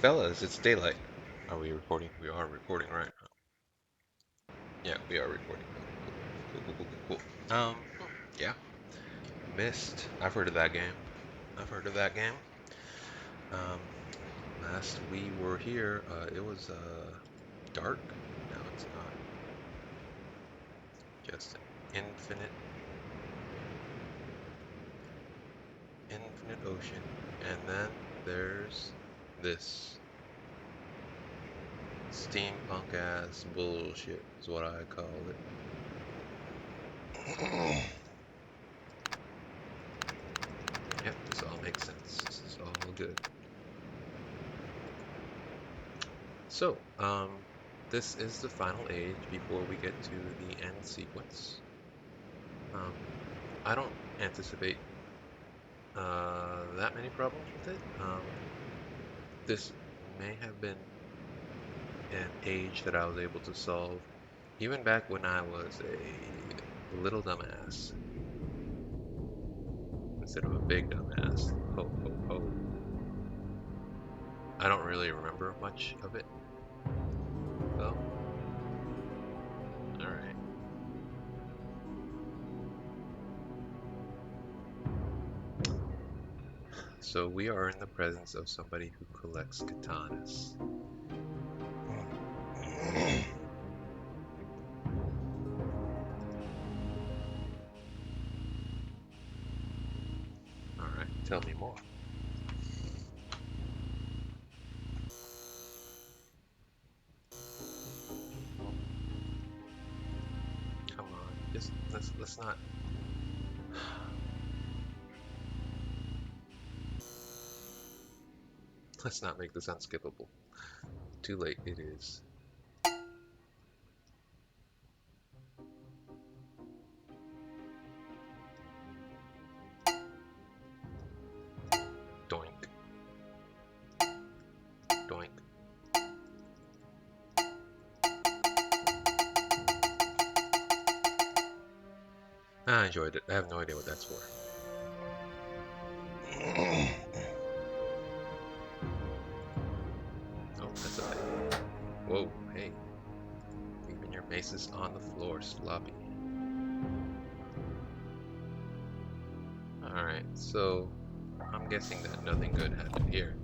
Fellas, it's daylight. Are we recording? We are recording, right? Yeah, we are recording. Cool. Yeah. Mist. I've heard of that game. I've heard of that game. Um, Last we were here, it was dark. Now it's not. Just an infinite ocean. And then there's this steampunk ass bullshit is what I call it. Yep, this all makes sense. This is all good. So, this is the final age before we get to the end sequence. Um, I don't anticipate that many problems with it. This may have been an age that I was able to solve even back when I was a little dumbass instead of a big dumbass. Ho ho ho. I don't really remember much of it though. Alright. So we are in the presence of somebody who collects katanas. Alright, tell me more. Come on, just let's not. Let's not make this unskippable. Too late it is. Doink. Doink. I enjoyed it. I have no idea what that's for. Oh, that's a thing. Whoa, hey. Leaving your maces on the floor, sloppy. Alright, so I'm guessing that nothing good happened here.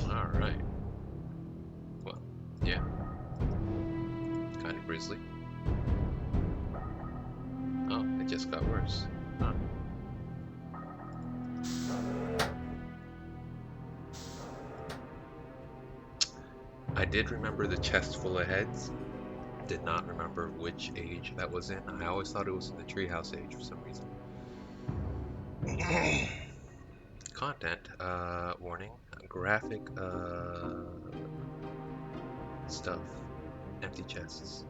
Alright. Well, yeah. Kind of grisly. Oh, it just got worse. Huh. I did remember the chest full of heads. Did not remember which age that was in. I always thought it was in the treehouse age for some reason. Content, warning, graphic, stuff, empty chests,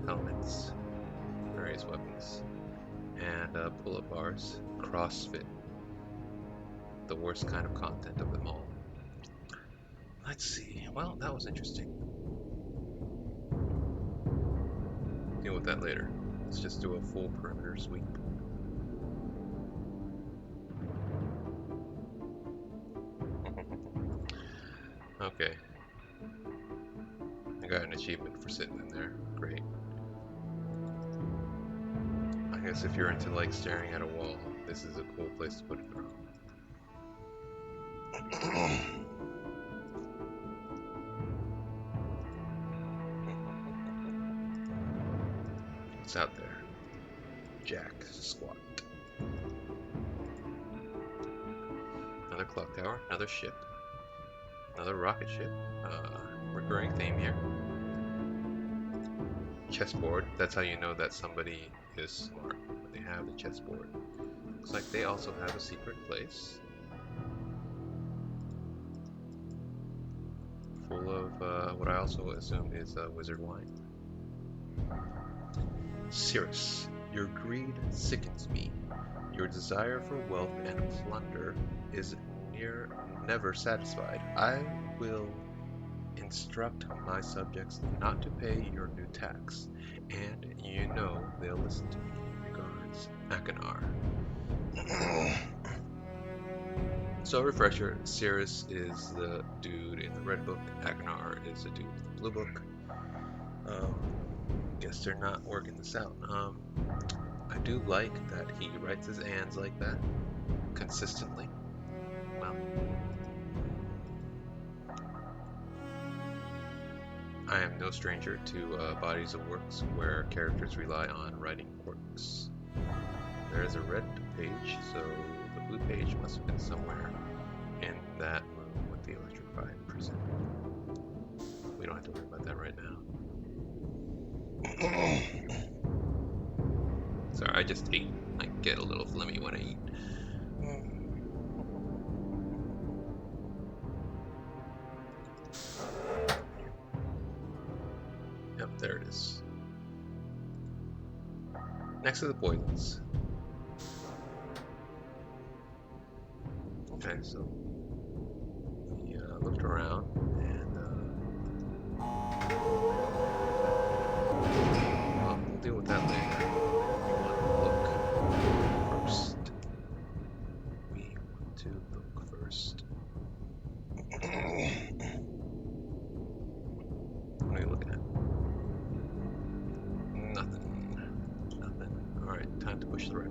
helmets, various weapons, and pull-up bars, CrossFit, the worst kind of content of them all. Let's see, well, that was interesting. Deal with that later. Let's just do a full perimeter sweep. Okay. I got an achievement for sitting in there. Great. I guess if you're into like staring at a wall, this is a cool place to put it from. What's out there? Jack squat. Another clock tower, another ship, another rocket ship. Recurring theme here. Chessboard. That's how you know that somebody is smart when they have the chessboard. Looks like they also have a secret place full of what I also assume is wizard wine. Cirrus, your greed sickens me. Your desire for wealth and plunder is never satisfied. I will instruct my subjects not to pay your new tax, and you know they'll listen to me. Regards, Akanar. So, refresher, Cirrus is the dude in the red book, Akanar is the dude in the blue book. Guess they're not working this out. I do like that he writes his ands like that, consistently. Well, I am no stranger to bodies of works where characters rely on writing quirks. There is a red page, so the blue page must have been somewhere in that room with the electrified prison. We don't have to worry about that right now. Sorry, I just ate. I get a little phlegmy when I eat. Yep, there it is. Next to the poisons. Okay, so we looked around and well, we'll deal with that later. We want to look first. We want to look first. What are you looking at? Nothing. Nothing. Alright, time to push the right button.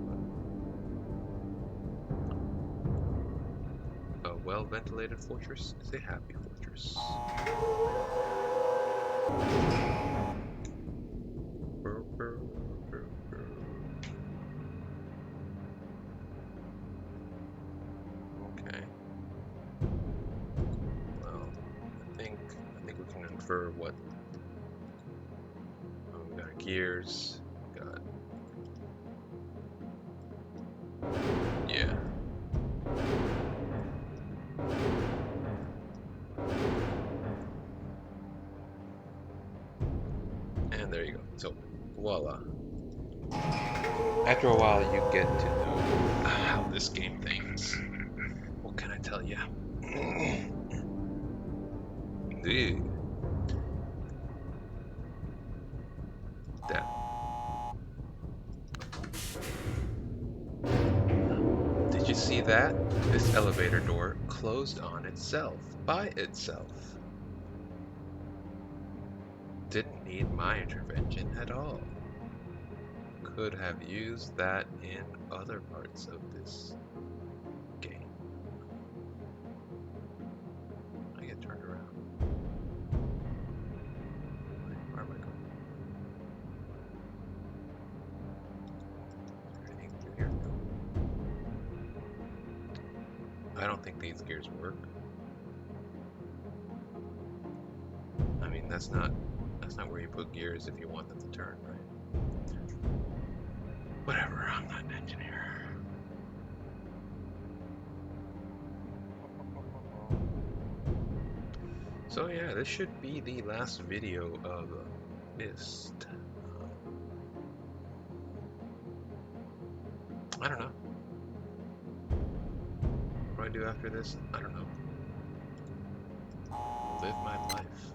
A well-ventilated fortress is a happy fortress. Okay. Well, I think we can infer what. Oh, we got gears. We got. Yeah. And there you go. So, voila. After a while, you get to know how this game thinks. What can I tell you? That. Did you see that? This elevator door closed on itself, by itself. Didn't need my intervention at all. Could have used that in other parts of this game. I get turned around. Where am I going? Is there anything through here? No. I don't think these gears work. I mean, that's not where you put gears if you want them to turn, right? Whatever, I'm not an engineer. So yeah, this should be the last video of Myst. I don't know. What do I do after this? I don't know. Live my life.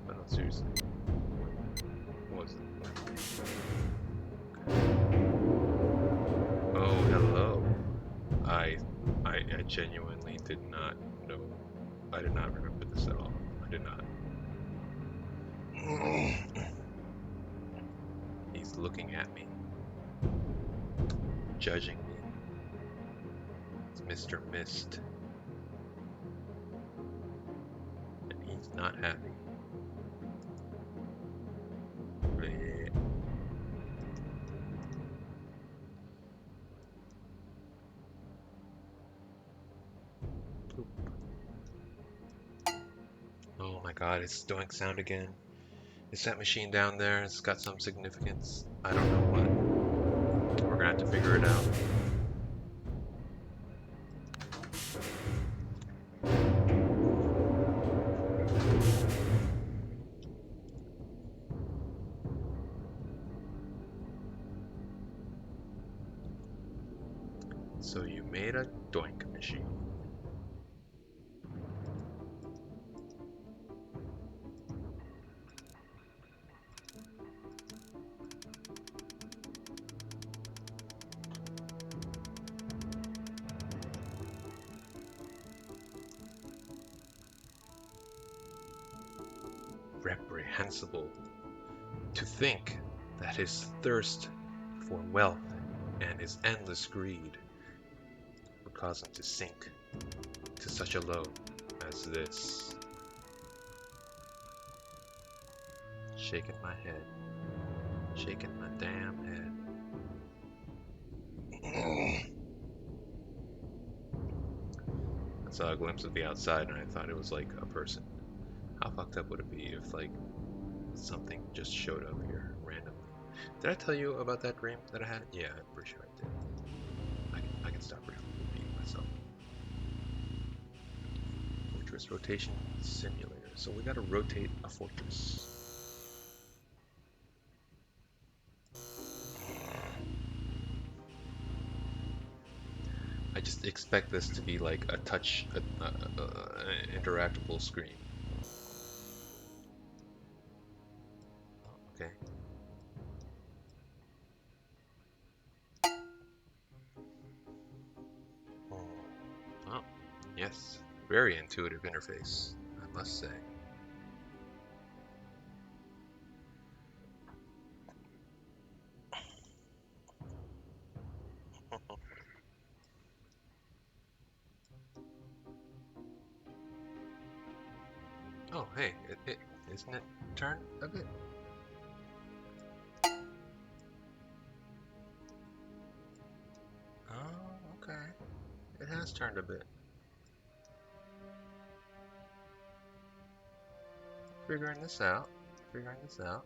But no, seriously. What was it? Oh, hello. I genuinely did not know. I did not remember this at all. I did not. He's looking at me. Judging me. It's Mr. Myst. And he's not happy. Bleh. Oh my god, it's doing sound again. Is that machine down there? It's got some significance. I don't know what. We're gonna have to figure it out. So you made a doink machine. reprehensible. To think that his thirst for wealth and his endless greed would cause him to sink to such a low as this. Shaking my head. Shaking my damn head. I saw a glimpse of the outside and I thought it was like a person. How fucked up would it be if like something just showed up here randomly? Did I tell you about that dream that I had? Yeah, I'm pretty sure I did. I can stop repeating myself. Fortress rotation simulator. So we gotta rotate a fortress. I just expect this to be like a touch, interactable screen. Okay. Oh, yes. Very intuitive interface, I must say. Oh, hey, isn't it turned a bit? Oh, okay. It has turned a bit. Figuring this out. Figuring this out.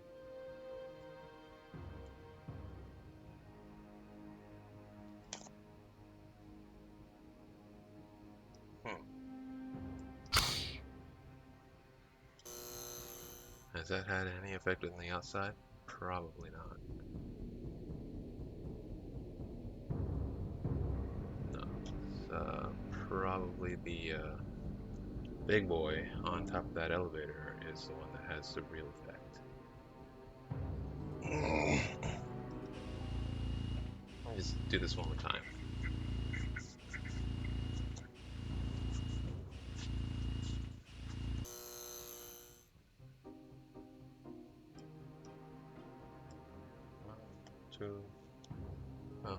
Hmm. Has that had any effect on the outside? Probably not. No. It's, probably the big boy on top of that elevator is the one that has the real effect. Let me just do this one more time. One, two. Oh,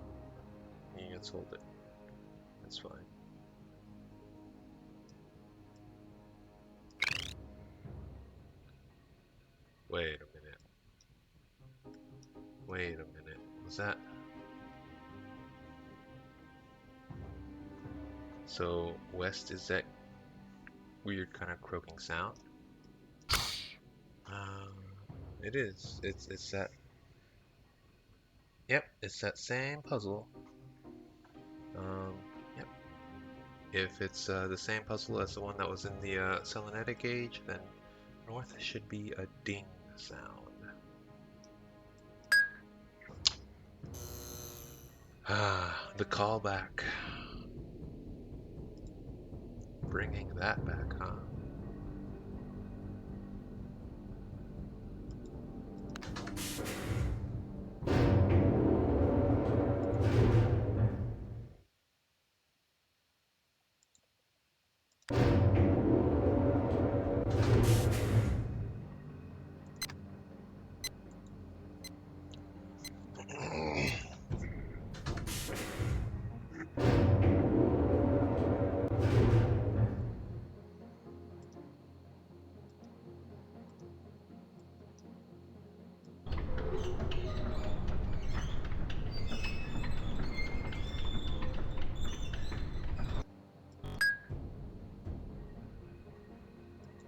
you can hold it. That's fine. Wait a minute. Wait a minute. Was that? So west is that weird kind of croaking sound? Um, it is. It's that. Yep, it's that same puzzle. Yep. If it's the same puzzle as the one that was in the Selenetic Age, then north should be a ding sound. Ah, the callback. Bringing that back, huh?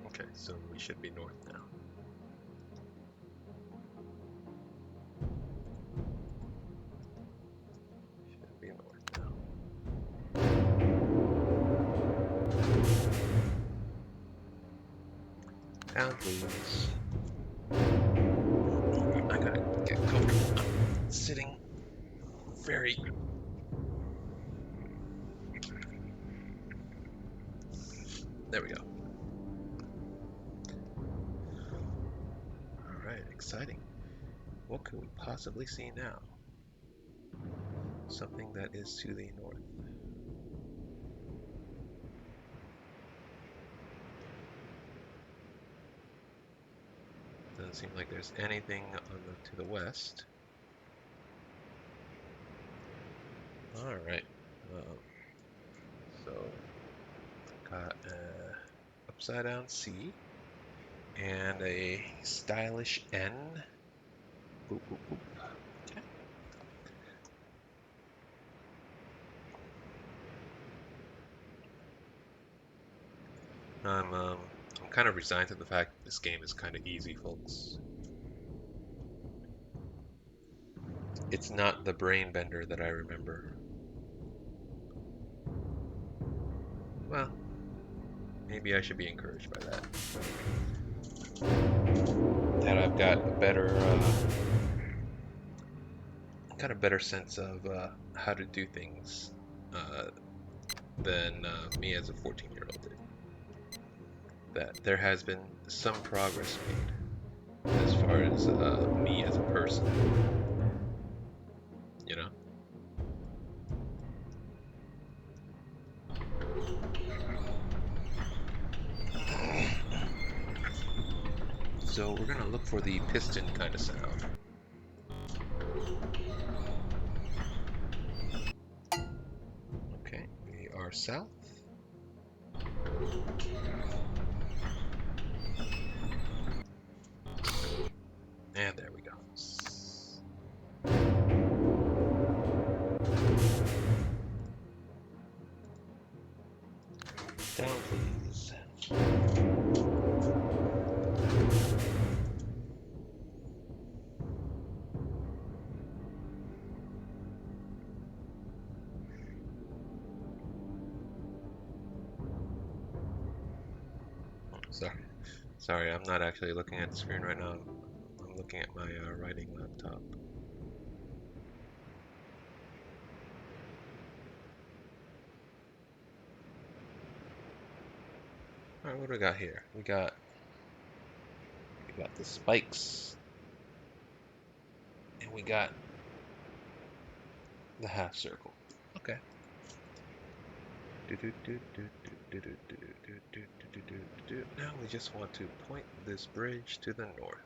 Okay, so we should be north now. Should be north now. Down, please. I gotta get comfortable. I'm sitting very. There we go. Alright, exciting. What could we possibly see now? Something that is to the north. Doesn't seem like there's anything on to the west. All right. Um, so got a upside down C and a stylish N. Boop, boop, boop. Okay. I'm kind of resigned to the fact that this game is kind of easy, folks. It's not the brain bender that I remember. Well, maybe I should be encouraged by that. That I've got a better, better sense of how to do things uh, than me as a 14-year-old did. That there has been some progress made as far as me as a person, you know? So we're gonna look for the piston kind of sound. Okay, we are south. And there we go. Down, please. Sorry. Sorry, I'm not actually looking at the screen right now. I'm looking at my writing laptop. Alright, what do we got here? We got the spikes. And we got the half circle. Okay. Now we just want to point this bridge to the north.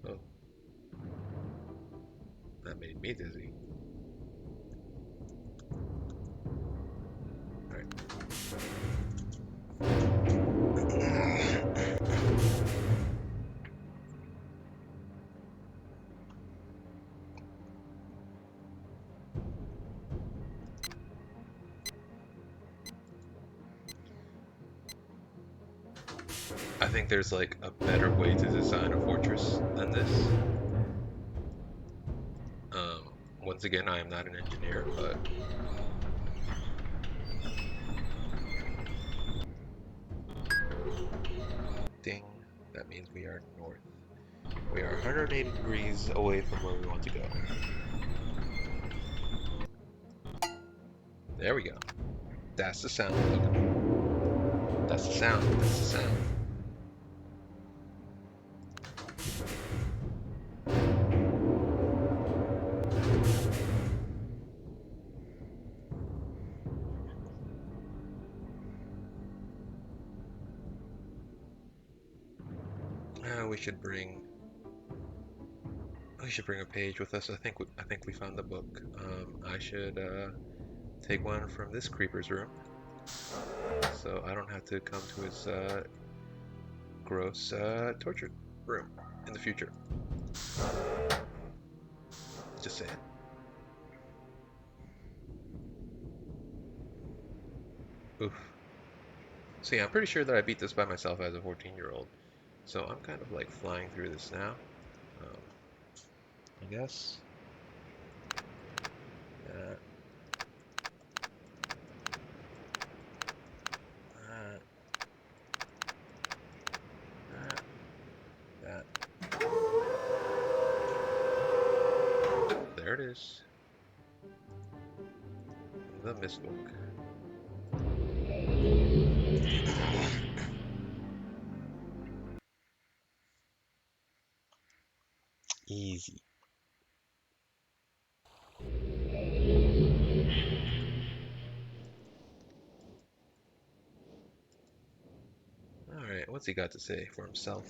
Oh, that made me dizzy. Alright. I think there's like a better way to design a fortress than this. Once again, I am not an engineer, but ding, that means we are north. We are 180 degrees away from where we want to go. There we go. That's the sound. That's the sound. That's the sound. We should bring a page with us. I think we found the book. I should take one from this creeper's room, so I don't have to come to his gross torture room in the future. Just saying. Oof. See, I'm pretty sure that I beat this by myself as a 14-year-old, so I'm kind of like flying through this now. I guess. That. That. There it is. The Mistbook. Easy. What's he got to say for himself?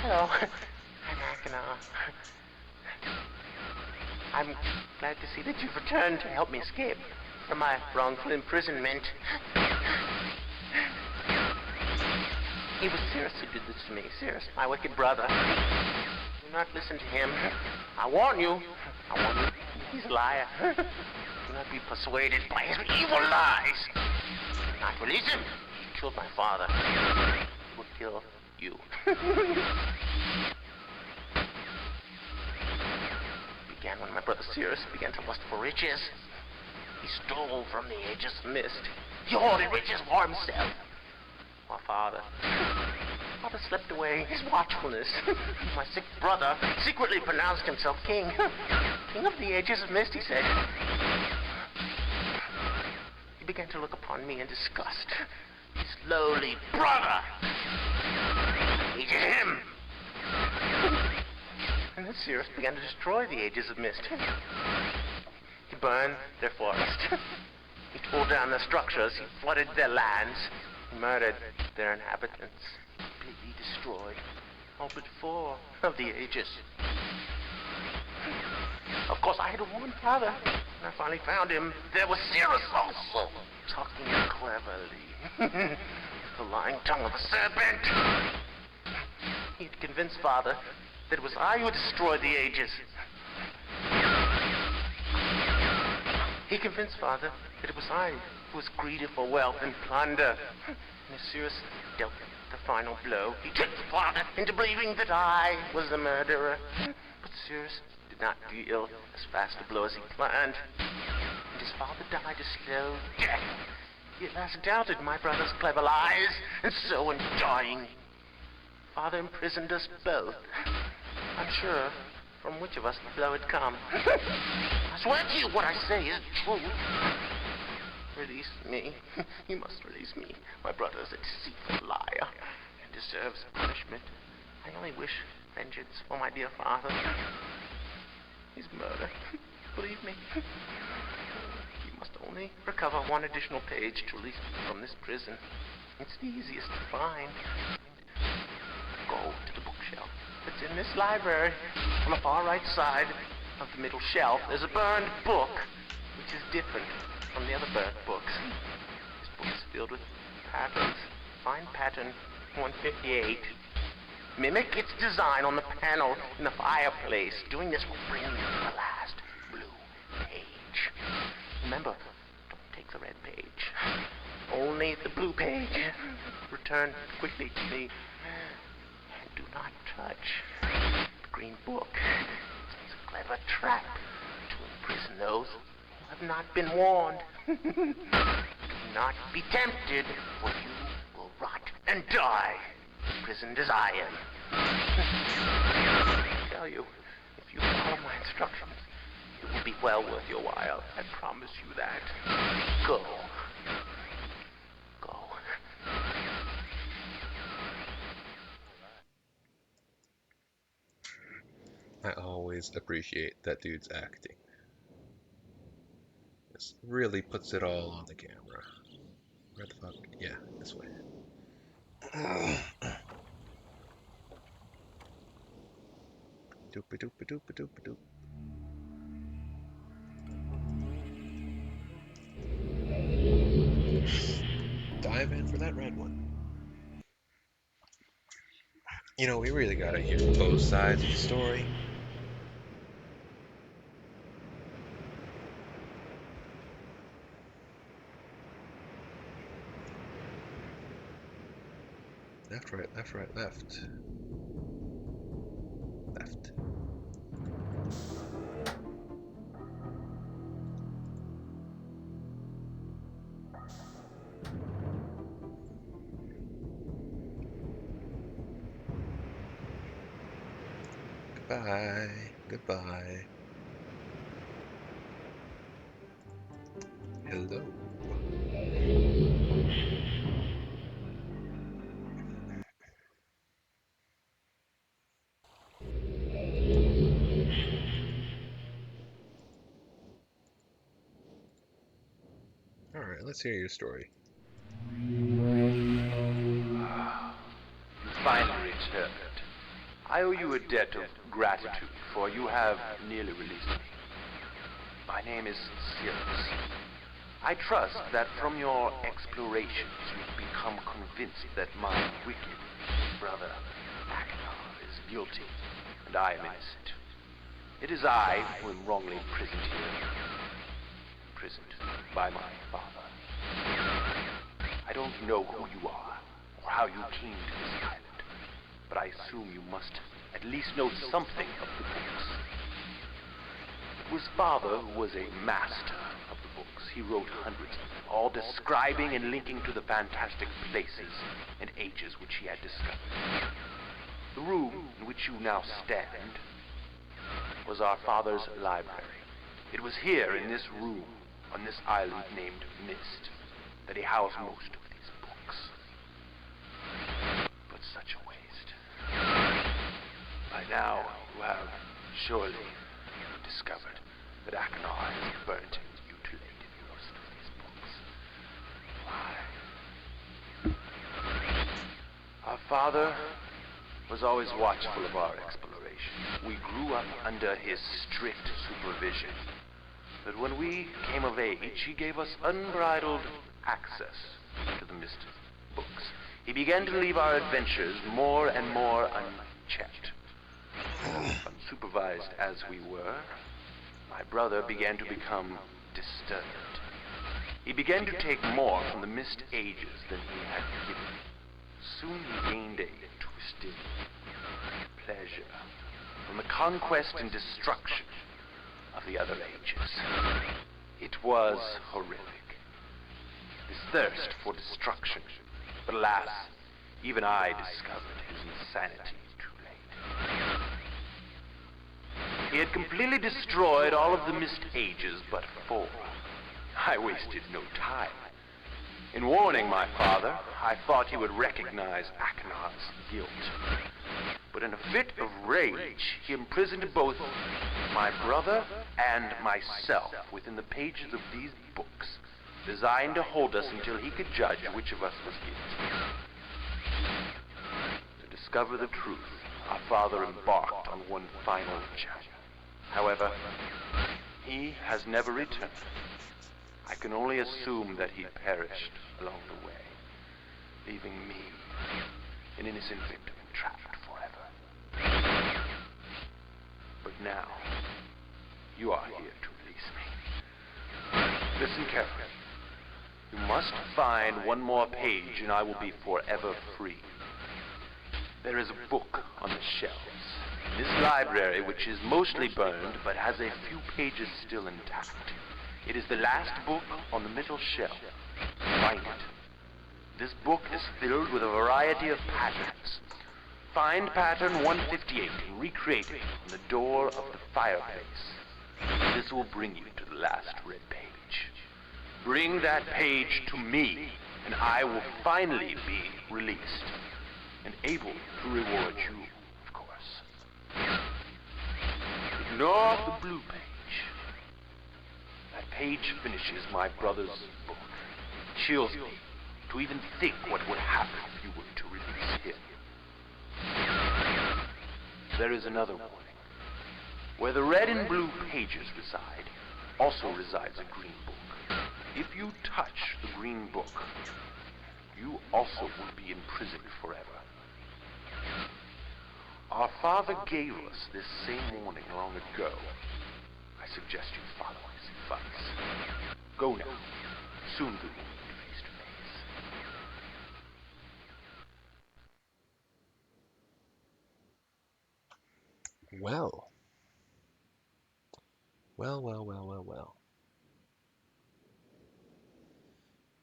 Hello, I'm Akana. I'm glad to see that you've returned to help me escape from my wrongful imprisonment. It was Cirrus who did this to me. Cirrus, my wicked brother. Do not listen to him. I warn you. He's a liar. Do not be persuaded by his evil lies. Do not release him. He killed my father. He will kill you. Began when my brother Cirrus began to lust for riches. He stole from the Aegis Mist. He hoarded riches for himself. My father slept away his watchfulness. My sick brother secretly pronounced himself king. King of the Aegis Mist, he said. He began to look upon me in disgust. His lowly brother hated him. And then Cirrus began to destroy the Aegis of Mist. He burned their forest. He tore down their structures. He flooded their lands. He murdered their inhabitants. Completely destroyed all but 4 of the Aegis. Of course, I had to warn Father. When I finally found him, there was Cirrus also, talking cleverly. The lying tongue of a serpent. He had convinced Father that it was I who destroyed the Aegis. He convinced Father that it was I who was greedy for wealth and plunder. And as Cirrus dealt the final blow, he tricked Father into believing that I was the murderer. But Cirrus did not deal as fast a blow as he planned. And his father died a slow death. He at last doubted my brother's clever lies, and so in dying, Father imprisoned us both. Unsure from which of us the blow had come. I swear to you what I say is true. Release me. You must release me. My brother is a deceitful liar and deserves punishment. I only wish vengeance for my dear father. His murder. Believe me. You must only recover 1 additional page to release me from this prison. It's the easiest to find. Go to the bookshelf. It's in this library. On the far right side of the middle shelf, there's a burned book, which is different from the other burned books. This book is filled with patterns. Find pattern 158. Mimic its design on the panel in the fireplace. Doing this will bring you to the last blue page. Remember, don't take the red page. Only the blue page. Return quickly to me. Do not touch the green book. It's a clever trap to imprison those who have not been warned. Do not be tempted, for you will rot and die, imprisoned as I am. I tell you, if you follow my instructions, it will be well worth your while. I promise you that. Go. Go. I always appreciate that dude's acting. This really puts it all on the camera. Where the fuck? Yeah, this way. Doopy doopy doopy doopy doop. Dive in for that red one. You know, we really gotta hear both sides of the story. Left, right, left, right, left. Left. Goodbye. Goodbye. Hello. Alright, Alright, let's hear your story. You finally returned. I owe you a debt of gratitude, for you have nearly released me. My name is Sirius. I trust that from your explorations you've become convinced that my wicked brother, Achenar, is guilty, and I am innocent. It is I who am wrongly imprisoned here. Imprisoned by my father. I don't know who you are, or how you came to this island, but I assume you must at least know something of the books. It was father who was a master of the books. He wrote hundreds of them, all describing and linking to the fantastic places and ages which he had discovered. The room in which you now stand was our father's library. It was here in this room, on this island named Mist, that he housed most of these books. But such a waste. By now, you have surely discovered that Achenar has burnt and mutilated most of these books. Why? Our father was always watchful of our exploration. We grew up under his strict supervision. But when we came of age, he gave us unbridled access to the Mist books. He began to leave our adventures more and more unchecked. Unsupervised as we were, my brother began to become disturbed. He began to take more from the Mist ages than he had given. Soon he gained a twisted pleasure from the conquest and destruction of the other ages. It was horrific. This thirst for destruction. But alas, even I discovered his insanity too late. He had completely destroyed all of the Mist ages but 4. I wasted no time. In warning my father, I thought he would recognize Achenar's guilt. But in a fit of rage, he imprisoned both my brother and myself within the pages of these books, designed to hold us until he could judge which of us was guilty. To discover the truth, our father embarked on one final journey. However, he has never returned. I can only assume that he perished along the way, leaving me, an innocent victim, trapped forever. But now, you are here to release me. Listen carefully. You must find one more page and I will be forever free. There is a book on the shelves. This library, which is mostly burned but has a few pages still intact. It is the last book on the middle shelf. Find it. This book is filled with a variety of patterns. Find pattern 158 and recreate it on the door of the fireplace. This will bring you to the last red page. Bring that page to me, and I will finally be released, and able to reward you, of course. Ignore the blue page. That page finishes my brother's book. It chills me to even think what would happen if you were to release him. There is another warning. Where the red and blue pages reside, also resides a green book. If you touch the green book, you also will be imprisoned forever. Our father gave us this same warning long ago. I suggest you follow his advice. Go now. Soon we will meet face to face. Well. Well.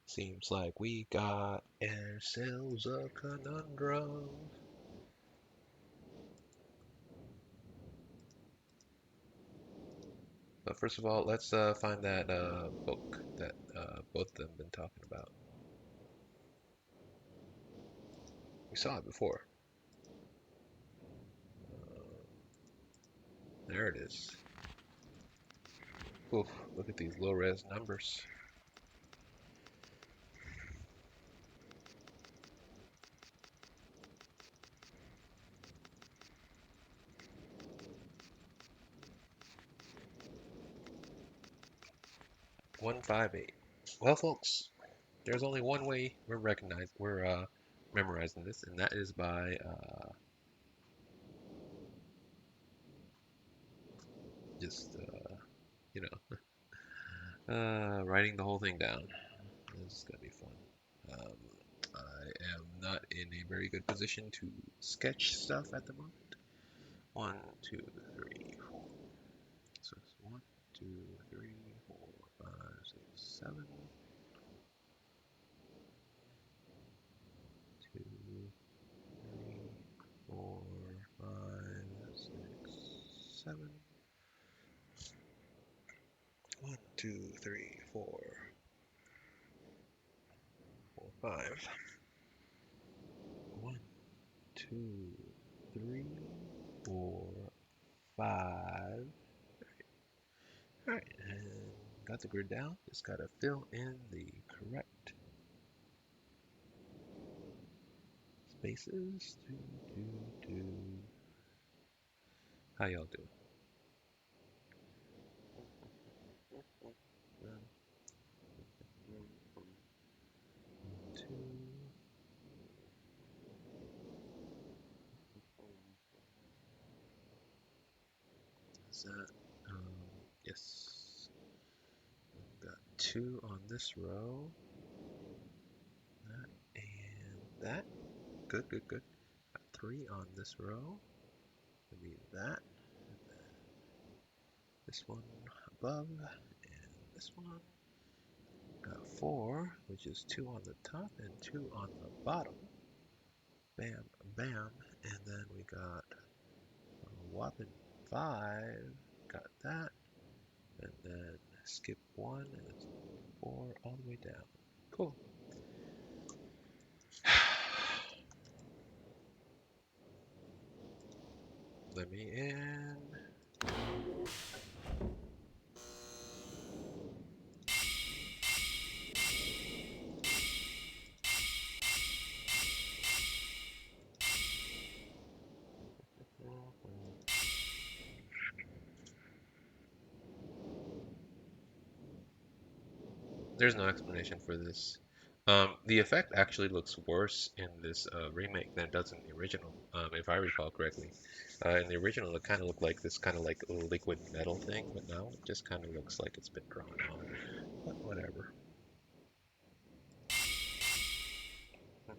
Seems like we got ourselves a conundrum. But first of all, let's find that book that both of them been talking about. We saw it before. There it is. Oof, look at these low-res numbers. 158. Well, folks, there's only one way we're memorizing this, and that is by just you writing the whole thing down. This is gonna be fun. Um, I am not in a very good position to sketch stuff at the moment. 1, 2, 3, 4. So it's 1, 2, 3, 4, 5, 6, 7. 2, 3, 4, 5, 6, 7. 1, 2, 3, 4, 5. 1, 2, 3, 4, 5. Alright, and got the grid down. Just gotta fill in the correct spaces. How y'all doing? 2. Is that? Yes. Got 2 on this row. That and that. Good, good, good. Got 3 on this row. Maybe that. This one above. And this one. Got 4, which is 2 on the top and 2 on the bottom. Bam, bam. And then we got a whopping 5. Got that. And then skip 1 and it's 4 all the way down. Cool. Let me in. There's no explanation for this. The effect actually looks worse in this remake than it does in the original, if I recall correctly. In the original, it kind of looked like this kind of like liquid metal thing, but now it just kind of looks like it's been drawn on. But whatever. And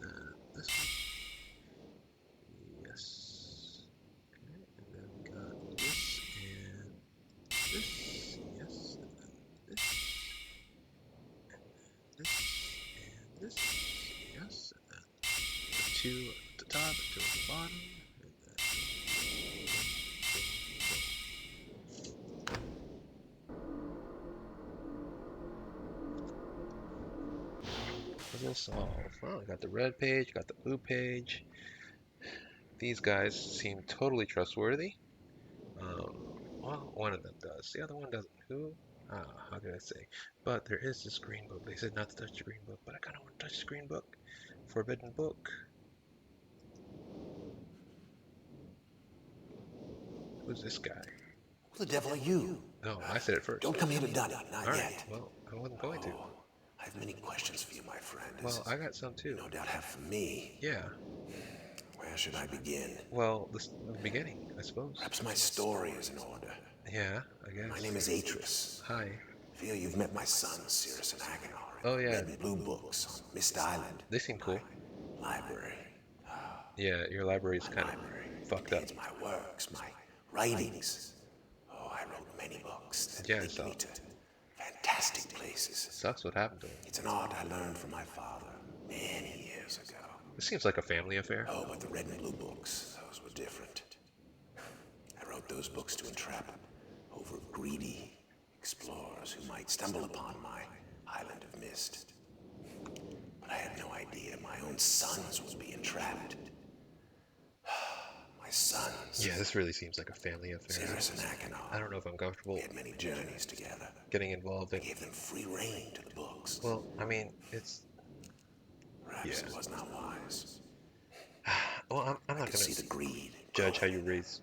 then this one. Yes. Okay, and then we got this and this. Yes, and then this. This and this, yes, and then the 2 at the top and 2 at the bottom, and then puzzle solved. Well, I got the red page, got the blue page. These guys seem totally trustworthy. Well, one of them does. The other one doesn't. Who? How can I say? But there is this green book. They said not to touch the green book, but I kind of want to touch the green book. Forbidden book. Who's this guy? Who the devil are you? No, I said it first. Don't come here to Dunny, not All yet. right. Well, I wasn't going to. I have many questions for you, my friend. Well, I got some too. No doubt have for me. Yeah. Where should I begin? Well, the beginning, I suppose. Perhaps my story is in order. Yeah, I guess. My name is Atris. Hi. I feel you've met my son, Cirrus and Agonor. Oh, yeah. Red and blue books on Mist Island. They seem cool. Library. Yeah, your library's kind of fucked up. Contains my works, my writings. Oh, I wrote many books that Yeah, I lead saw. me to fantastic places. Sucks what happened to him. It's an art I learned from my father many years ago. This seems like a family affair. Oh, but the red and blue books, those were different. I wrote those books to entrap over greedy explorers who might stumble upon my island of mist. But I had no idea my own sons would be entrapped. My sons. Yeah, this really seems like a family affair. Cirrus and Agonor. I don't know if I'm comfortable We had many journeys together. getting involved I in. gave them free rein to the books. Well, I mean, it's. Perhaps yeah. it was not wise. Well, I'm I not could gonna see the greed. judge how you growing. raise.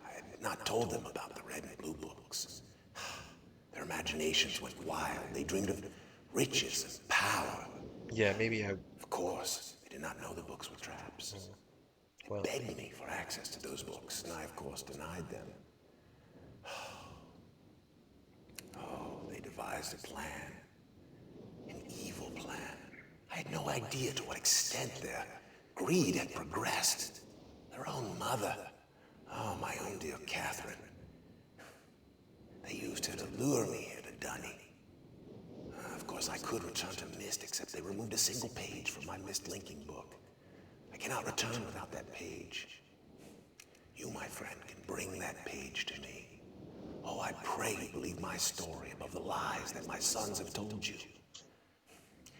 I had not told them about the red and blue books. Their imaginations went wild. They dreamed of riches and power. Yeah, maybe I. Of course, they did not know the books were traps. They Well, begged me for access to those books, and I, of course, denied them. Oh, they devised a plan. An evil plan. I had no idea to what extent their greed had progressed. Their own mother. Oh, my own dear Catherine. They used her to lure me here to Dunny. Of course, I could return to Mist, except they removed a single page from my Mist linking book. I cannot return without that page. You, my friend, can bring that page to me. Oh, I pray you believe my story above the lies that my sons have told you.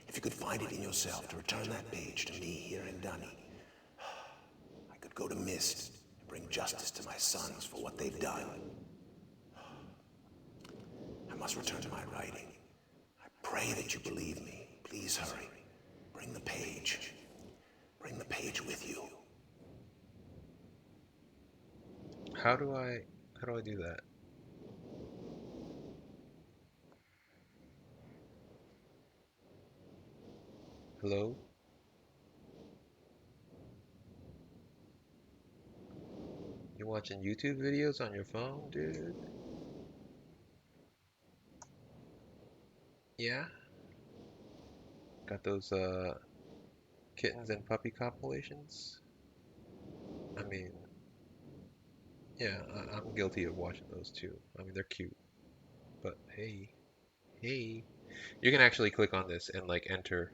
If you could find it in yourself to return that page to me here in Dunny, I could go to Mist and bring justice to my sons for what they've done. I must return to my writing. I pray that you believe me. Please hurry. Bring the page. Bring the page with you. how do I do that? Hello? You watching YouTube videos on your phone, dude? Yeah? Got those kittens and puppy compilations? I mean, yeah, I'm guilty of watching those too. I mean, they're cute. But hey, hey. You can actually click on this and like enter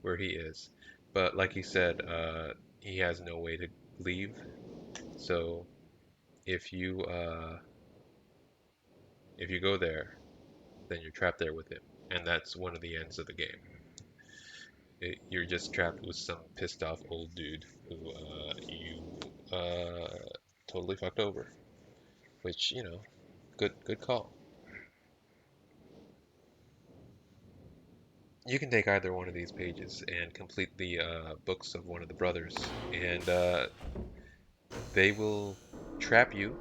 where he is. But like he said, he has no way to leave. So if you go there, then you're trapped there with him, and that's one of the ends of the game. You're just trapped with some pissed off old dude who you totally fucked over. Which, you know, good call. You can take either one of these pages and complete the books of one of the brothers, and they will trap you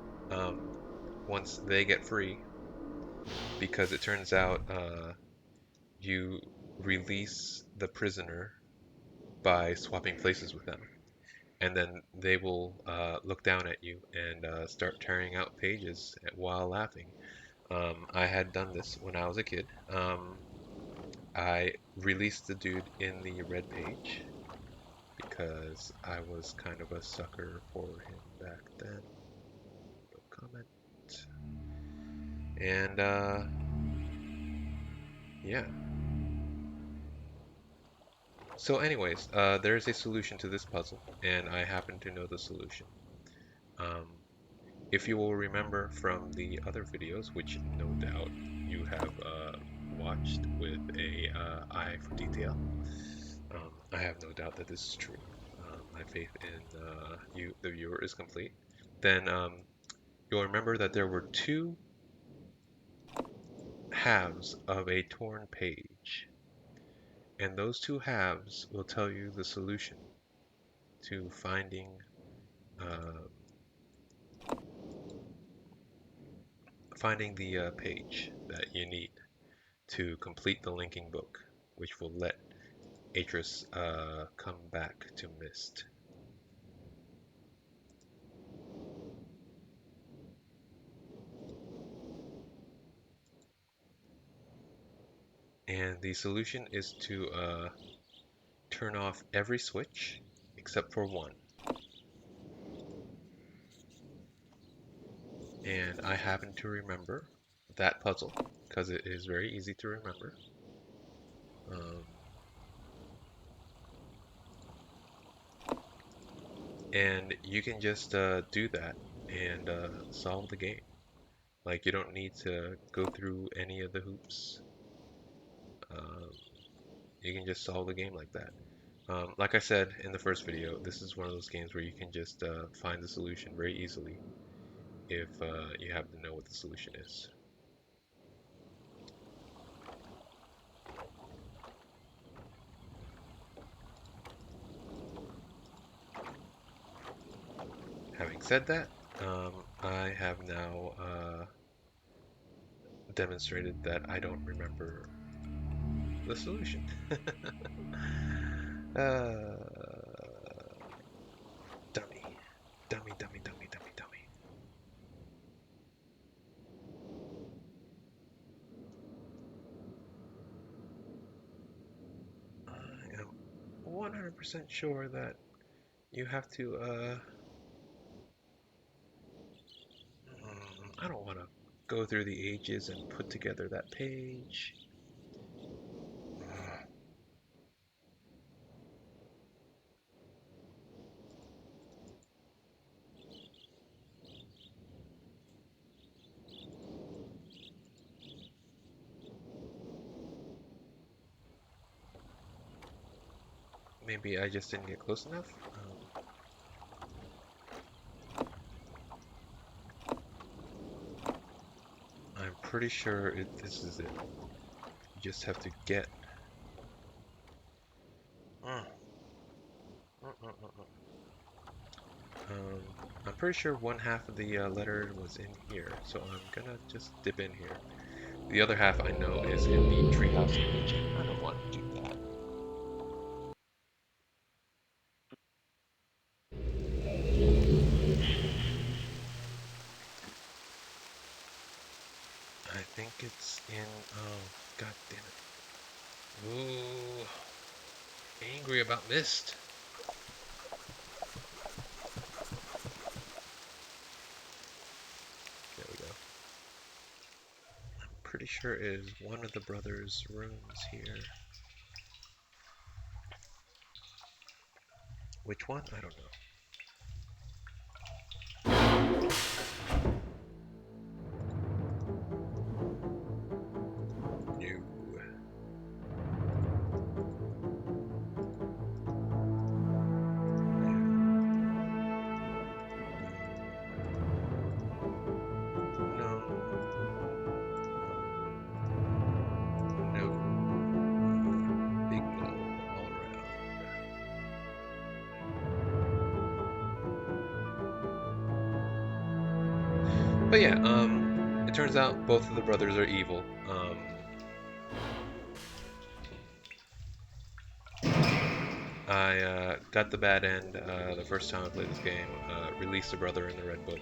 once they get free, because it turns out you release the prisoner by swapping places with them. And then they will look down at you and start tearing out pages while laughing. I had done this when I was a kid. I released the dude in the red page because I was kind of a sucker for him back then. No comment. And yeah. So, anyways, there's a solution to this puzzle, and I happen to know the solution. Um, if you will remember from the other videos, which no doubt you have watched with a eye for detail, I have no doubt that this is true. My faith in you, the viewer, is complete. Then you'll remember that there were two halves of a torn page, and those two halves will tell you the solution to uh, finding the page that you need to complete the linking book, which will let Atris come back to Mist. And the solution is to turn off every switch except for one. And I happen to remember that puzzle because it is very easy to remember. Um, and you can just do that and solve the game. Like, you don't need to go through any of the hoops. Um, you can just solve the game like that. Like I said in the first video, this is one of those games where you can just find the solution very easily if you happen to know what the solution is. Having said that, I have now demonstrated that I don't remember the solution. uh, dummy. Dummy, dummy, dummy, dummy, dummy. I am 100% sure that you have to, I don't want to go through the ages and put together that page. Maybe I just didn't get close enough. I'm pretty sure this is it. You just have to get. I'm pretty sure one half of the letter was in here, so I'm gonna just dip in here. The other half I know is in the treehouse image, and I don't want to do that. I think it's in. Oh, god damn it! Ooh, angry about Mist. There we go. I'm pretty sure it is one of the brothers' rooms here. Which one? I don't know. But yeah, it turns out both of the brothers are evil. I got the bad end the first time I played this game. Released the brother in the Red Book.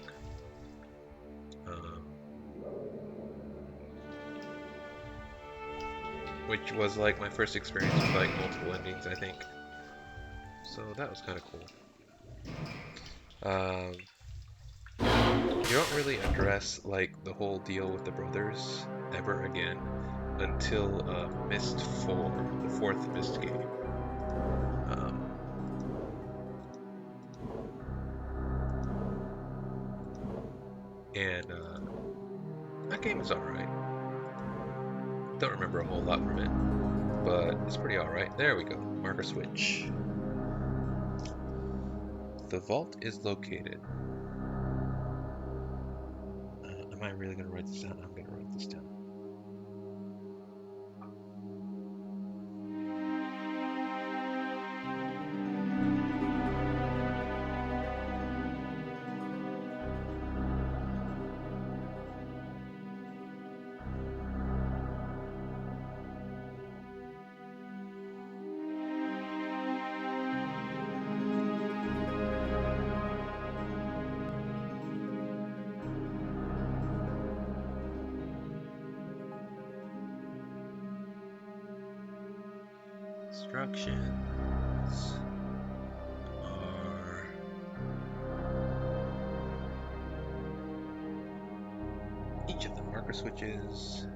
Which was like my first experience with like multiple endings, I think. So that was kind of cool. You don't really address like the whole deal with the brothers ever again until Myst 4, the fourth Myst game. And that game is alright. Don't remember a whole lot from it, but it's pretty alright. There we go, marker switch. The vault is located. Am I really going to write this down? I'm going to write this down. Instructions are each of the marker switches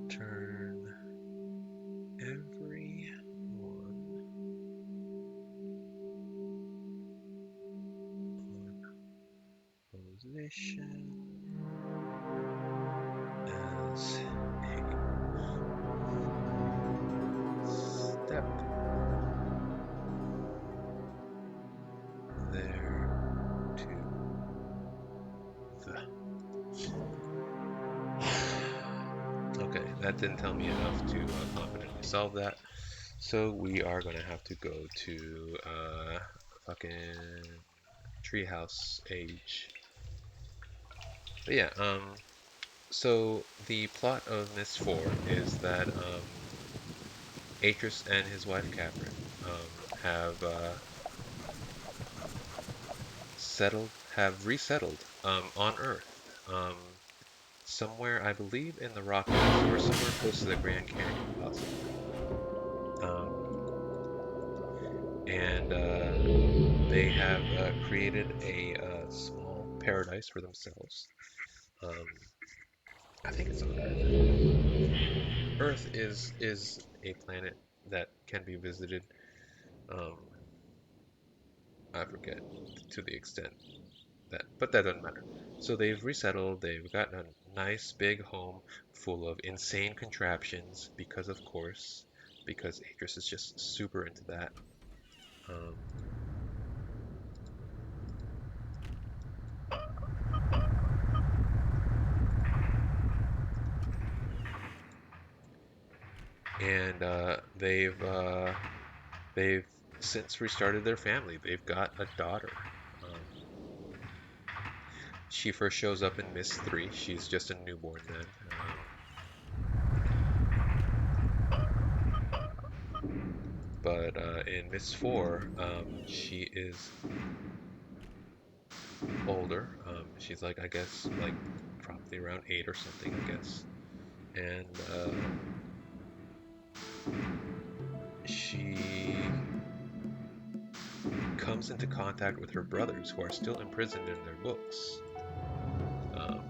turn every one on position as a step there to the. Okay, that didn't tell me enough to confidently solve that. So we are gonna have to go to fucking treehouse age. But yeah, so the plot of Myst 4 is that Atris and his wife Catherine have resettled on Earth, somewhere I believe in the Rockies or somewhere close to the Grand Canyon, possibly. And they have created a small paradise for themselves. Um, I think it's on Earth. Earth is a planet that can be visited. Um, I forget to the extent that, but that doesn't matter. So they've resettled. They've gotten a nice big home full of insane contraptions because, of course, because Atris is just super into that. Um, and they've since restarted their family. They've got a daughter. She first shows up in Myst 3. She's just a newborn then. But in Myst 4, she is older. She's like, I guess, like probably around 8 or something, I guess. And she comes into contact with her brothers who are still imprisoned in their books. Um,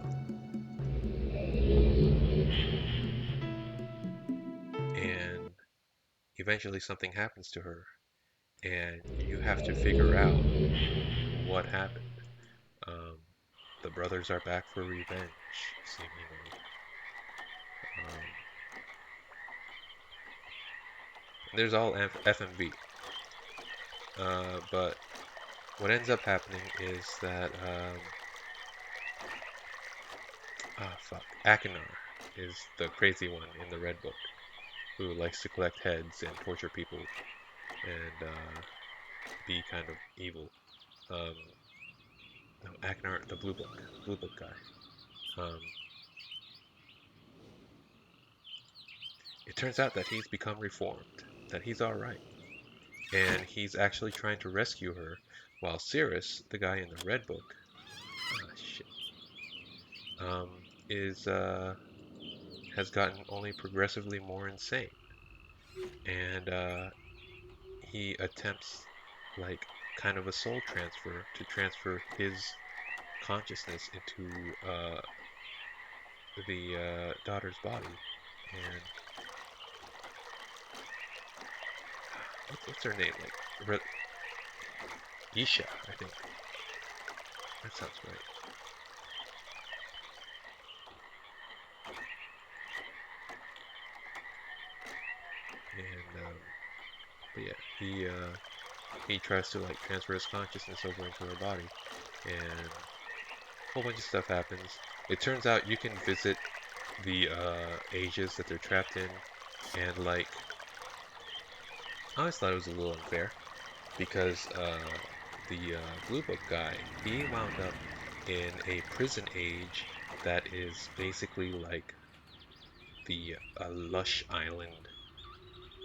and eventually something happens to her, and you have to figure out what happened. Um, the brothers are back for revenge, seemingly. Um, there's all FMV. But what ends up happening is that fuck, Akinar is the crazy one in the Red Book who likes to collect heads and torture people and be kind of evil. Um, no, Akinar, the Blue Book guy. It turns out that he's become reformed, that he's all right, and he's actually trying to rescue her, while Cirrus, the guy in the Red Book, shit, um, is has gotten only progressively more insane, and he attempts like kind of a soul transfer to transfer his consciousness into the daughter's body. And what's her name? Like Isha, I think. That sounds right. And but yeah, he tries to like transfer his consciousness over into her body, and a whole bunch of stuff happens. It turns out you can visit the ages that they're trapped in, and like I always thought it was a little unfair because the Blue Book guy, he wound up in a prison age that is basically like the lush island,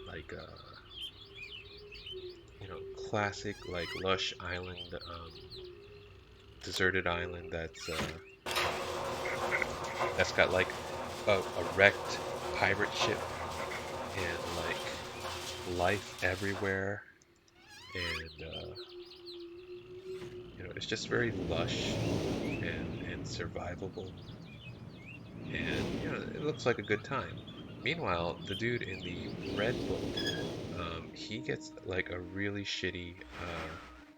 like classic like lush island, deserted island that's got like a wrecked pirate ship and like life everywhere, and it's just very lush and survivable, and it looks like a good time. Meanwhile, the dude in the Red Book, he gets like a really shitty,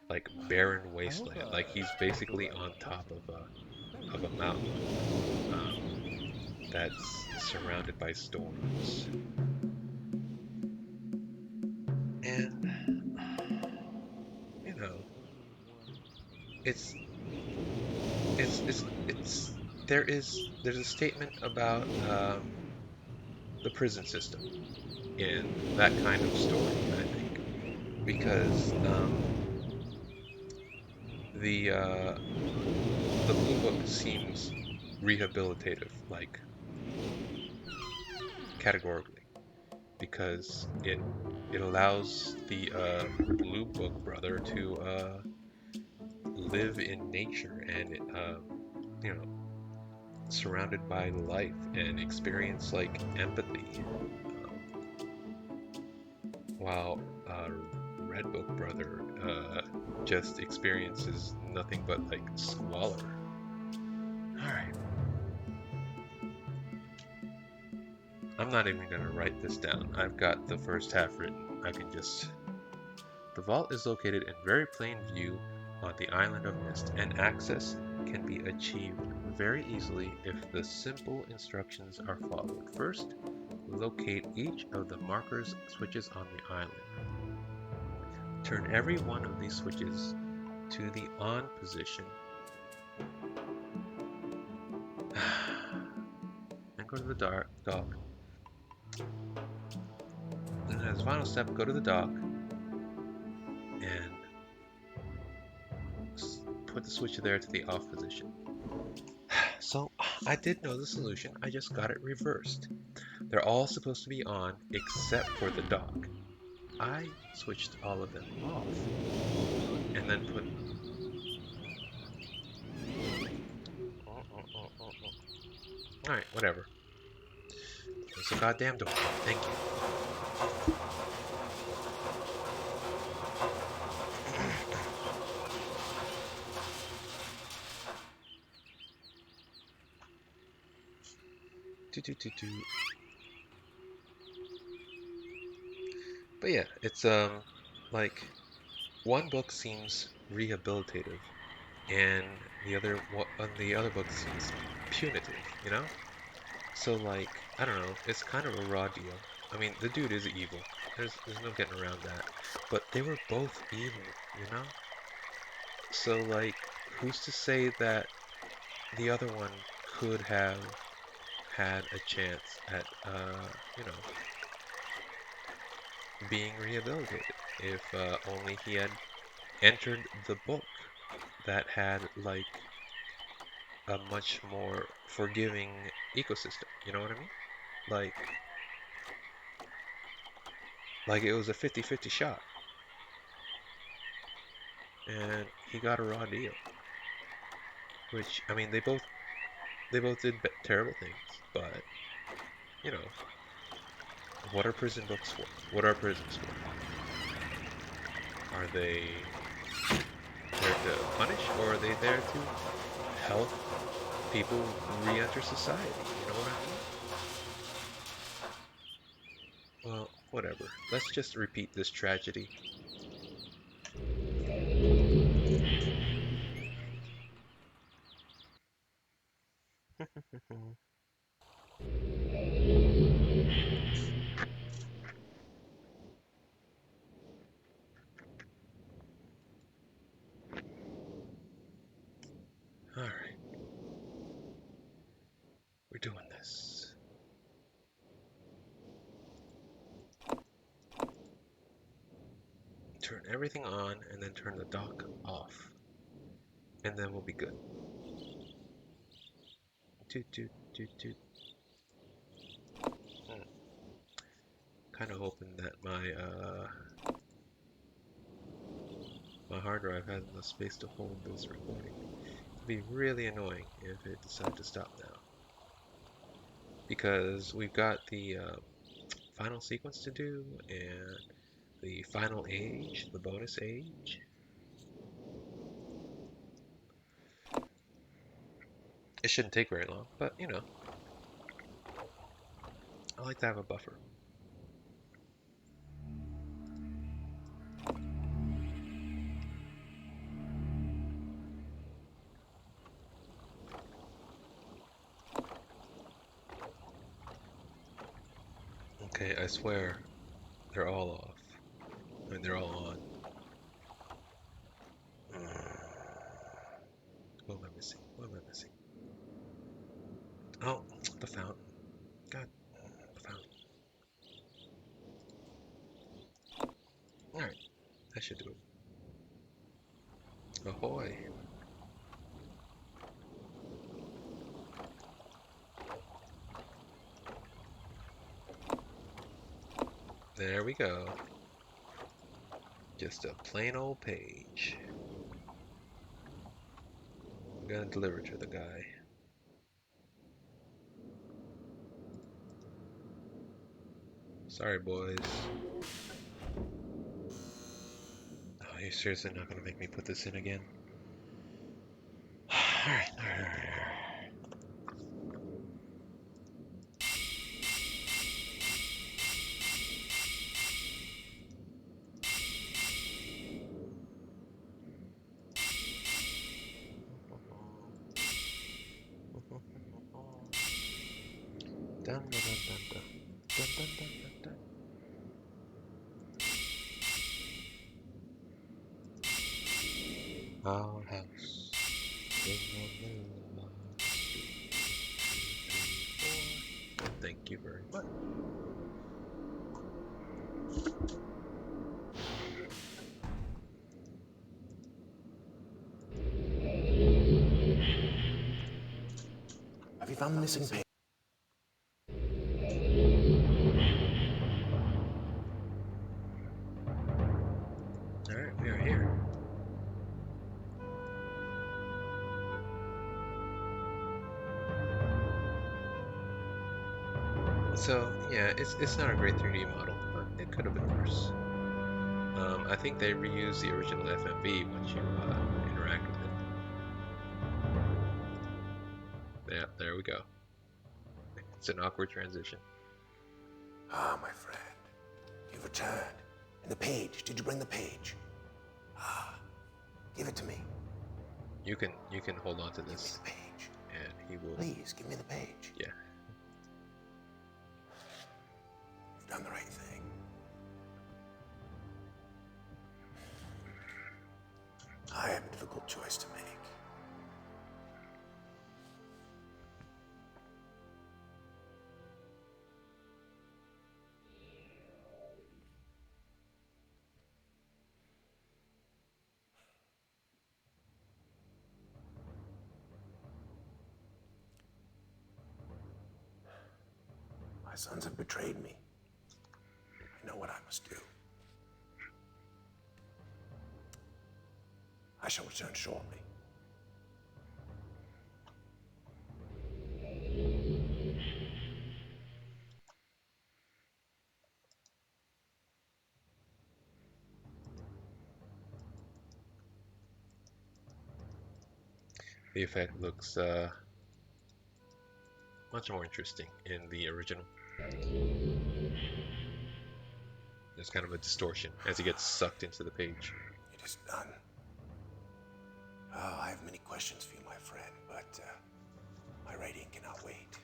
like barren wasteland. Like he's basically on top of a mountain that's surrounded by storms, and you know, it's it's there's a statement about the prison system, in that kind of story, I think, because the uh, the Blue Book seems rehabilitative, like categorically, because it allows the Blue Book brother to live in nature and you know surrounded by life and experience like empathy, while Red Book brother just experiences nothing but like squalor. All right, I'm not even gonna write this down. I've got the first half written. I can just. The vault is located in very plain view on the island of Mist, and access can be achieved very easily if the simple instructions are followed. First, locate each of the markers switches on the island. Turn every one of these switches to the on position and go to the dock. And as a final step, go to the dock and put the switch there to the off position. So I did know the solution, I just got it reversed. They're all supposed to be on except for the dock. I switched all of them off and then put. Alright, whatever. Close the goddamn door. Thank you. Do, do, do, do. But yeah, it's like one book seems rehabilitative and the other book seems punitive, you know? So like, I don't know, it's kind of a raw deal. I mean, the dude is evil. There's no getting around that. But they were both evil, you know? So like, who's to say that the other one could have had a chance at you know, being rehabilitated if only he had entered the book that had like a much more forgiving ecosystem. You know what I mean? Like like it was a 50-50 shot and he got a raw deal. Which I mean they both did terrible things, but you know, what are prison books for? What are prisons for? Are they there to punish or are they there to help people re-enter society? You know what I mean? Well, whatever. Let's just repeat this tragedy. Alright, we're doing this. Turn everything on and then turn the dock off. And then we'll be good. Toot toot toot toot. Kind of hoping that my hard drive has enough space to hold this recording. It'd be really annoying if it decided to stop now. Because we've got the final sequence to do and the final age, the bonus age. It shouldn't take very long, but you know, I like to have a buffer. Okay, I swear they're all off. I mean, they're all on. What am I missing? What am I missing? Oh, the fountain. God, the fountain. That should do it. Ahoy! There we go. Just a plain old page. I'm gonna deliver to the guy. Sorry, boys. Oh, you're seriously not gonna make me put this in again? Alright, alright. Dun, dun, dun, dun, dun. Dun, dun, dun, dun, dun. Our house in the moonlight. Thank you very much. Have you found the missing page? Alright, we are here. So, yeah, it's not a great 3D model, but it could have been worse. I think they reused the original FMV once you interact with it. Yeah, there we go. It's an awkward transition. Ah, my friend. You've returned. And the page. Did you bring the page? Ah. Give it to me. You can hold on to Give me this, the page. and he will. Please, give me the page. Yeah. You've done the right thing. I have a difficult choice to make. My sons have betrayed me. I know what I must do. I shall return shortly. The effect looks much more interesting in the original. There's kind of a distortion as he gets sucked into the page. It is done. Oh, I have many questions for you, my friend, but my writing cannot wait.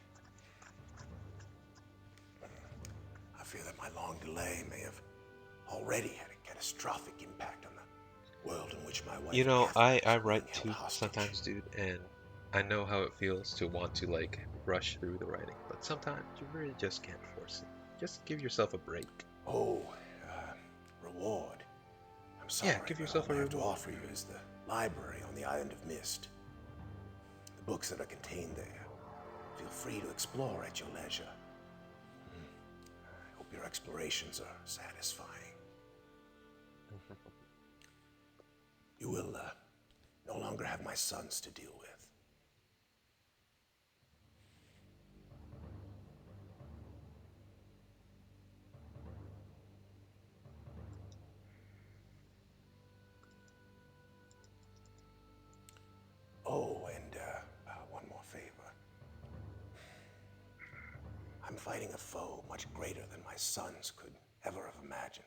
I fear that my long delay may have already had a catastrophic impact on the world in which my wife. You know, Catherine I is write being held too hostage. sometimes, dude, and I know how it feels to want to like rush through the writing, but sometimes you really just can't force it. Just give yourself a break. Oh, reward. I'm sorry, give but yourself all a I have to reward. offer you is the library on the Island of Mist. The books that are contained there. Feel free to explore at your leisure. I hope your explorations are satisfying. You will no longer have my sons to deal with. Oh, and one more favor. I'm fighting a foe much greater than my sons could ever have imagined.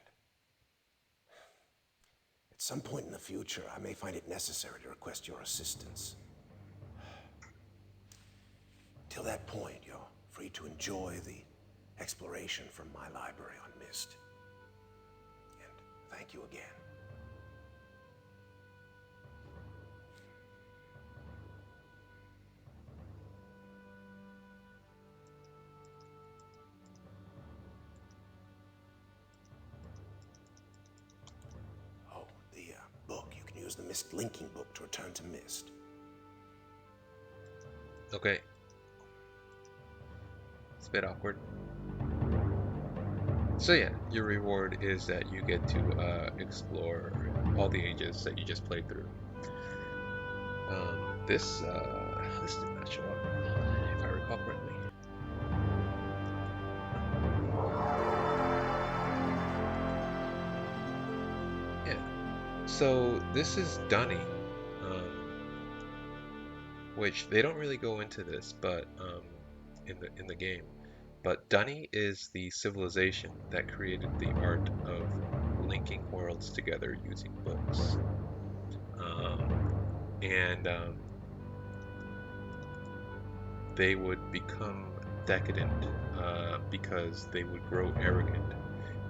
At some point in the future, I may find it necessary to request your assistance. Till that point, you're free to enjoy the exploration from my library on Mist. And thank you again. chose the Mist linking book to return to Mist. Okay. It's a bit awkward. So yeah, your reward is that you get to explore all the ages that you just played through. This did not show up, if I recall correctly. Yeah. So this is Dunny, which they don't really go into this, but in the game. But Dunny is the civilization that created the art of linking worlds together using books. And they would become decadent because they would grow arrogant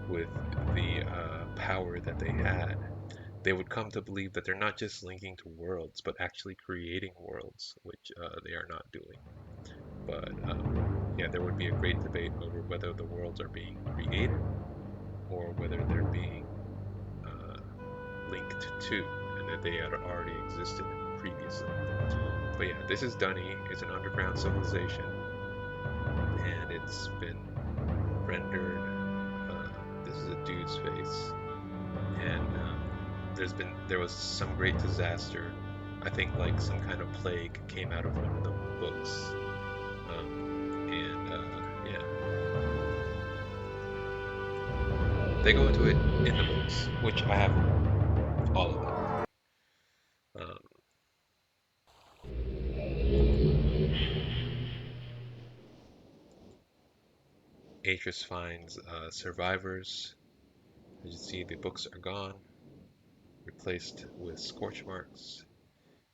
with the power that they had. They would come to believe that they're not just linking to worlds, but actually creating worlds, which they are not doing. But yeah, there would be a great debate over whether the worlds are being created or whether they're being linked to, and that they had already existed previously. But yeah, this is Dunny. It's an underground civilization, and it's been rendered. This is a dude's face, and there was some great disaster. I think like some kind of plague came out of one of the books. Yeah, they go into it in the books, which I have all of them. Atreus finds survivors. As you see, the books are gone, replaced with scorch marks.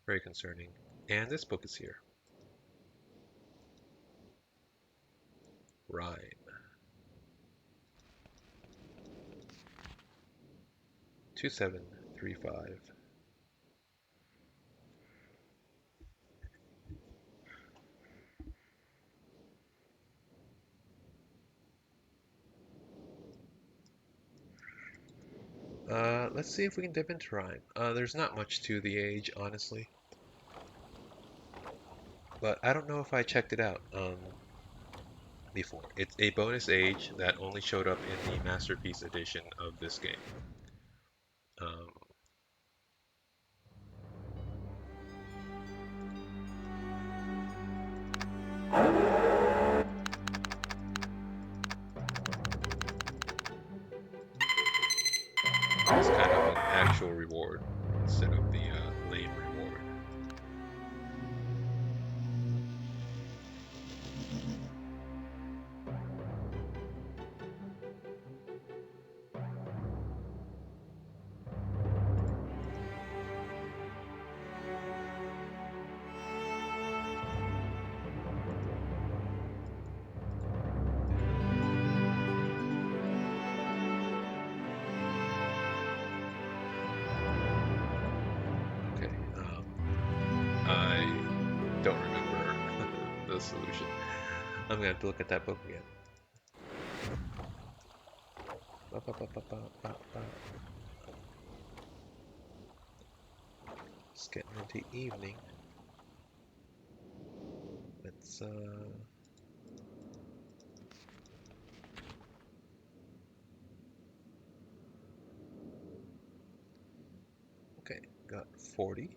Very concerning. And this book is here. Rhyme. Two 735. Let's see if we can dip into Rhyme. There's not much to the age, honestly. But I don't know if I checked it out before. It's a bonus age that only showed up in the Masterpiece Edition of this game. Um, it's kind of an actual reward instead of the lame reward. Okay, I don't remember the solution. I'm gonna have to look at that book again. Ba, ba, ba, ba, ba, ba, ba. It's getting into evening. Let's okay, got 40.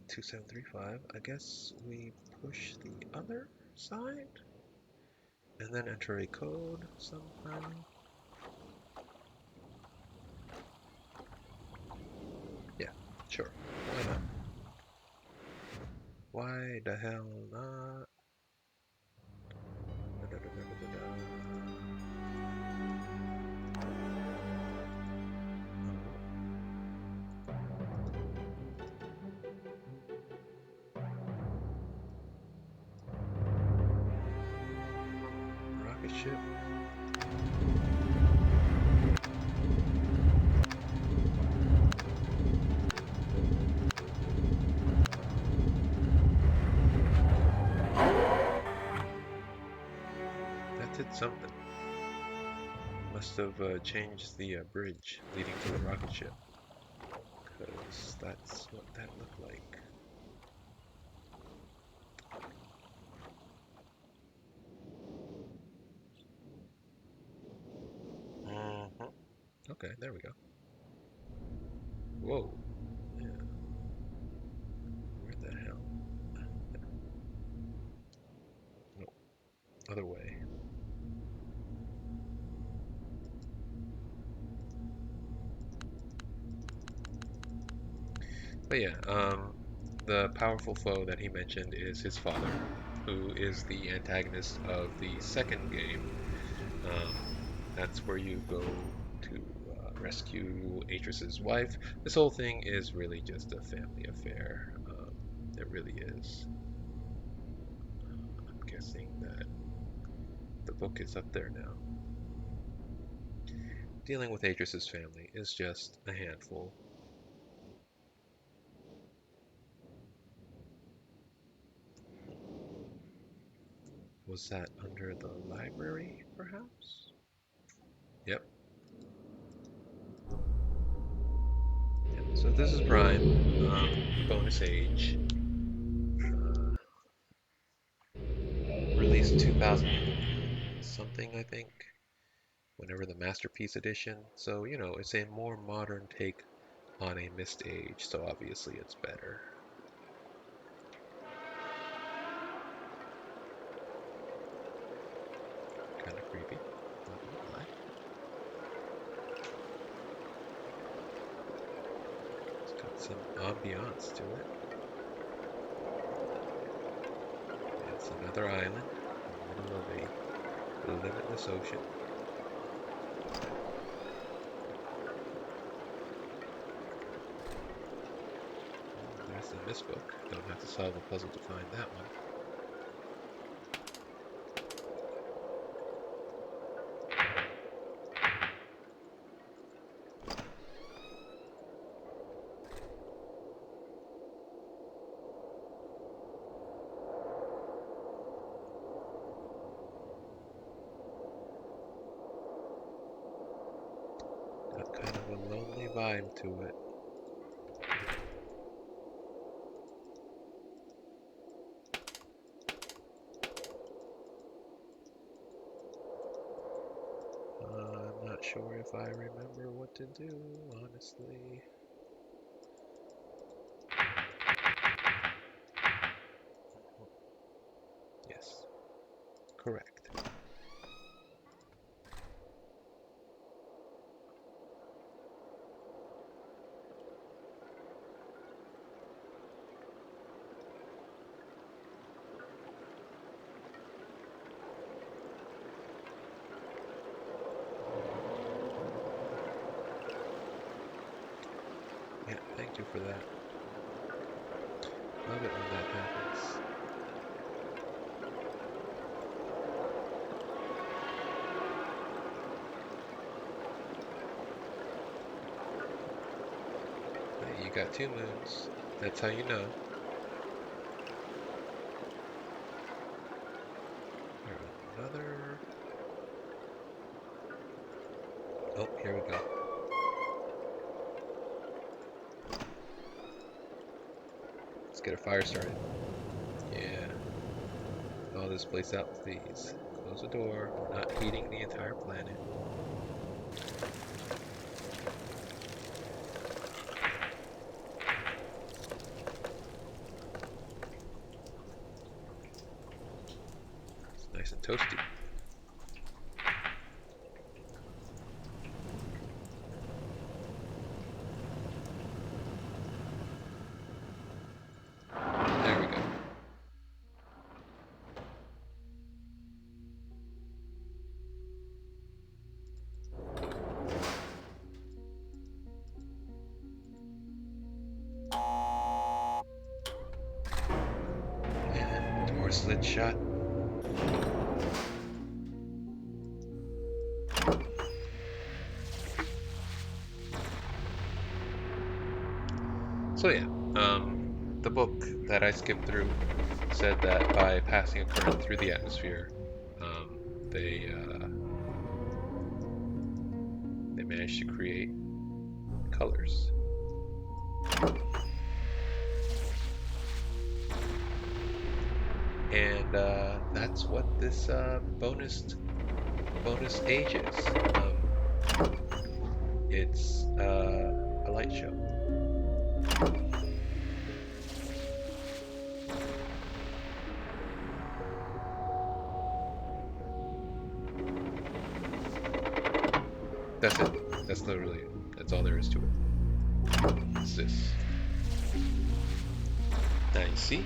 Two 735. I guess we push the other side and then enter a code sometime. Yeah, sure. Why not? Why the hell not? Da, da, da, da, da, da. Rocket ship. That did something. must have changed the bridge leading to the rocket ship, because that's what that looked like. Mhm. Okay, there we go. Whoa. Yeah. Where the hell? No, other way. But yeah, the powerful foe that he mentioned is his father, who is the antagonist of the second game. Um, that's where you go to rescue Atris's wife. This whole thing is really just a family affair. It really is. I'm guessing that the book is up there now. Dealing with Atris's family is just a handful. Was that under the library, perhaps? Yep. Yep. So this is Prime, bonus age, released 2000 something, I think, whenever the Masterpiece Edition. So, you know, it's a more modern take on a Mist Age, so obviously it's better. Kind of creepy, not gonna lie. It's got some ambiance to it. It's another island in the middle of a limitless ocean. There's the Mist book. Don't have to solve a puzzle to find that one. Got kind of a lonely vibe to it. I'm not sure if I remember what to do, honestly. Yes, correct. Yeah, thank you for that. Love it when that happens. Hey, you got 2 moons. That's how you know. Another. Oh, here we go. Let's get a fire started. Yeah. Thaw this place out, please. Close the door. We're not heating the entire planet. It's nice and toasty. There we go. And door slid shut. So yeah, the book that I skipped through said that by passing a current through the atmosphere, they managed to create colors. And that's what this bonus age is. It's a light show. That's it. That's literally it. That's all there is to it. It's this. Now you see,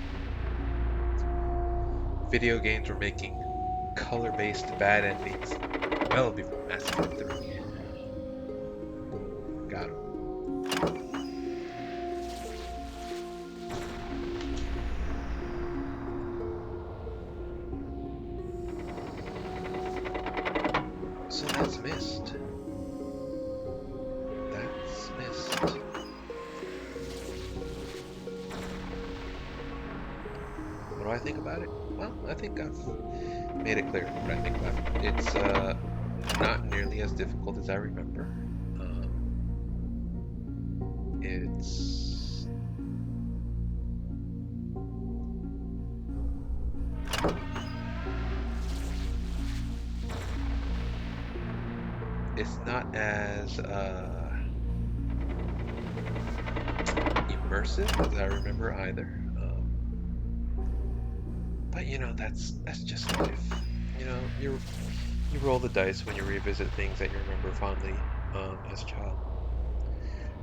video games were making color-based bad endings well before Mass Effect 3. Got him. So that's Myst. That's Myst. What do I think about it? Well, I think I've made it clear what I think about it. It's not nearly as difficult as I remember. It's not as immersive as I remember either. But you know, that's just life. You know, you roll the dice when you revisit things that you remember fondly as a child.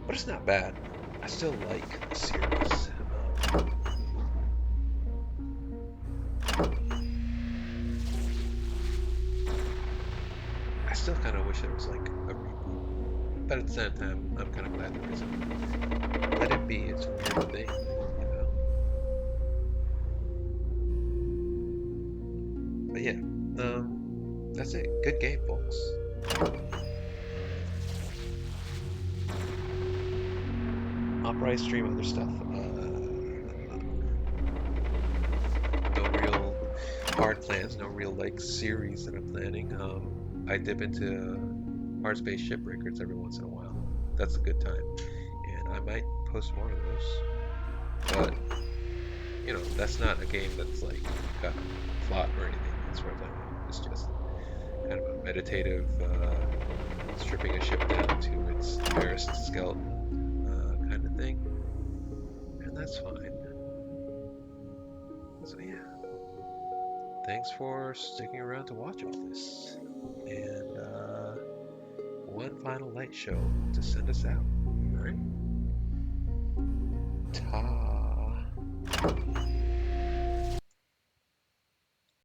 But it's not bad. I still like the series. I still kind of wish there was like a reboot. But at the same time, I'm kind of glad there isn't. Let it be its weird thing, you know? But yeah, that's it. Good game, folks. I'll probably stream other stuff. No real hard plans, no real like series that I'm planning. I dip into Hard Space Shipbreakers every once in a while. That's a good time, and I might post more of those. But you know, that's not a game that's like got a plot or anything, as far as I know. It's just kind of a meditative, stripping a ship down to its barest skeleton kind of thing, and that's fine. So yeah, thanks for sticking around to watch all this, and one final light show to send us out. All right, ta.